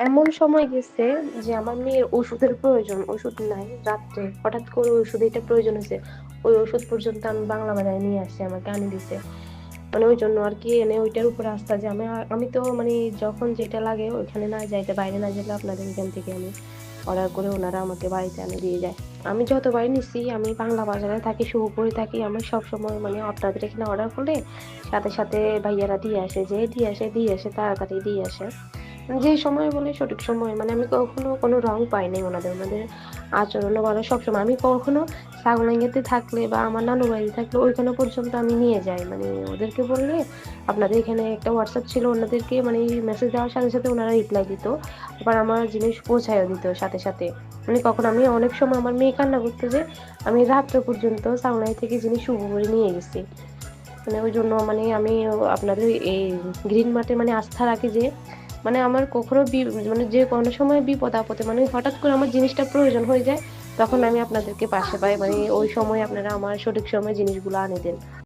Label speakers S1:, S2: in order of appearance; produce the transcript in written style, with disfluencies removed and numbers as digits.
S1: এমন সময় গেছে যে আমার মেয়ের ওষুধের প্রয়োজন, ওষুধ নাই। রাত্রে হঠাৎ করে ওষুধ এটা প্রয়োজন হয়েছে। ওই ওষুধ পর্যন্ত আমি বাংলা বাজারে নিয়ে আসছি, আমাকে আনি দিছে। মানে ওই জন্য আর কি এনে ওইটার উপরে আস্থা যে আমি তো মানে যখন যেটা লাগে ওইখানে না যাইতে, বাইরে না যেতে আপনাদের এখান থেকে আমি অর্ডার করে ওনারা আমাকে বাড়িতে এনে দিয়ে যায়। আমি যতবারই নিছি, আমি বাংলা বাজারে থাকি, শুভপুরে থাকি, আমি সবসময় মানে আপনাদের এখানে অর্ডার করলে সাথে সাথে ভাইয়ারা দিয়ে আসে, যে দিয়ে আসে তাড়াতাড়ি দিয়ে আসে। যে সময় বলে সঠিক সময়, মানে আমি কখনো কোনো রং পাই নাই ওনাদের আচরণও ভালো সবসময়। আমি কখনো সাগুনাইয়াতে থাকলে বা আমার নানু বাড়ি থাকলে ওইখানে পর্যন্ত আমি নিয়ে যাই, মানে ওদেরকে বললে আপনাদের এখানে একটা হোয়াটসঅ্যাপ ছিল, ওনাদেরকে মানে মেসেজ দেওয়ার সাথে সাথে ওনারা রিপ্লাই দিত, আবার আমার জিনিস পৌঁছায়ও দিত সাথে সাথে। মানে কখন আমি অনেক সময় আমার মেয়ে কান্না করতে যে আমি রাত্র পর্যন্ত সাগুনাই থেকে জিনিস শুভ করে নিয়ে গেছি। মানে ওই জন্য মানে আমি আপনাদের এই গ্রিন মার্টে মানে আস্থা রাখি যে মানে আমার কখনো মানে যে কোনো সময় বিপদ আপদে মানে হঠাৎ করে আমার জিনিসটা প্রয়োজন হয়ে যায়, তখন আমি আপনাদেরকে পাশে পাই, মানে ওই সময় আপনারা আমার সঠিক সময় জিনিসগুলো আনে দেন।